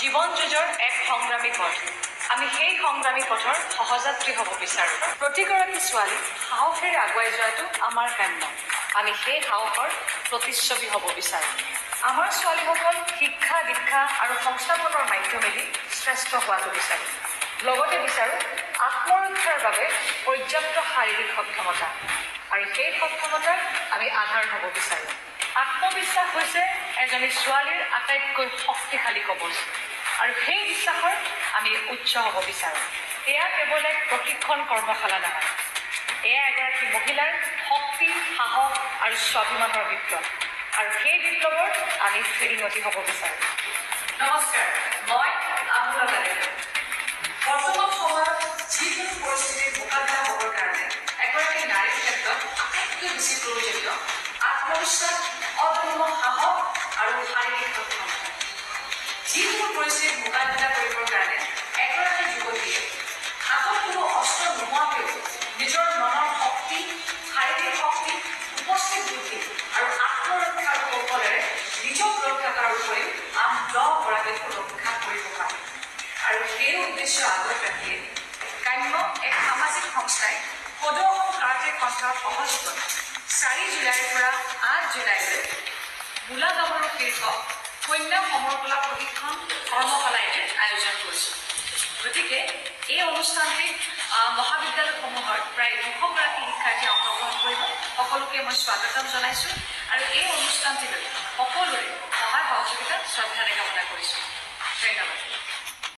জীৱন যুঁজৰ এক সংগ্ৰামী পথ। আমি সেই সংগ্ৰামী পথৰ সহযাত্ৰী হ'ব বিচাৰোঁ। প্ৰতিগৰাকী ছোৱালী সাহসেৰে আগুৱাই যোৱাটো আমাৰ কাম্য। আমি সেই সাহসৰ প্ৰতিচ্ছবি হ'ব বিচাৰোঁ। আমাৰ ছোৱালীসকল শিক্ষা দীক্ষা আৰু সংস্থাপনৰ মাধ্যমেদি শ্ৰেষ্ঠ হোৱাটো বিচাৰোঁ। লগতে বিচাৰোঁ আত্মৰক্ষাৰ বাবে পৰ্যাপ্ত শাৰীৰিক সক্ষমতা, আৰু সেই সক্ষমতাৰ আমি আধাৰ হ'ব বিচাৰোঁ। আত্মবিশ্বাস হৈছে এজনী ছোৱালীৰ আটাইতকৈ শক্তিশালী কবচ, আৰু সেই বিশ্বাসৰ আমি উচ্চ হ'ব বিচাৰোঁ। এয়া কেৱল এক প্ৰশিক্ষণ কৰ্মশালা নহয়, এয়া এগৰাকী মহিলাৰ শক্তি, সাহস আৰু স্বাভিমানৰ বিপ্লৱ, আৰু সেই বিপ্লৱৰ আমি ফেৰিঙতি হ'ব বিচাৰোঁ। নমস্কাৰ, মই আমোলা বালিকা। বৰ্তমান সময়ত যিকোনো পৰিস্থিতিৰ মোকাবিলা হ'বৰ কাৰণে এগৰাকী নাৰীৰ ক্ষেত্ৰত আটাইতকৈ বেছি প্ৰয়োজনীয় আত্মবিশ্বাস, অদম্য সাহস আৰু শাৰীৰিক সক্ষমতা। যিকোনো পৰিস্থিতিৰ মোকাবিলা কৰিবৰ কাৰণে এগৰাকী যুৱতীয়ে হাতত কোনো অস্ত্ৰ নোহোৱাকৈও নিজৰ মনৰ শক্তি, শাৰীৰিক শক্তি, উপস্থিত বুদ্ধি আৰু আত্মৰক্ষাৰ কৌশলেৰে নিজক ৰক্ষা কৰাৰ উপৰিও আন 10 গৰাকীকো ৰক্ষা কৰিব পাৰে। আৰু সেই উদ্দেশ্য আগত ৰাখিয়ে কাম্য এক সামাজিক সংস্থাই সদৌ কাৰাটে সন্থাৰ সহযোগত 4 জুলাইৰ পৰা 8 জুলাইলৈ মূলা গাভৰু শীৰ্ষক কন্যা সমৰকলা প্ৰশিক্ষণ কৰ্মশালাইৰে আয়োজন কৰিছোঁ। গতিকে এই অনুষ্ঠানটিত মহাবিদ্যালয়সমূহৰ প্ৰায় 200 গৰাকী শিক্ষাৰ্থীয়ে অংশগ্ৰহণ কৰিব। সকলোকে মই স্বাগতম জনাইছোঁ, আৰু এই অনুষ্ঠানটিলৈ সকলোৰে সহায় সহযোগিতা শ্ৰদ্ধাৰে কামনা কৰিছোঁ। ধন্যবাদ।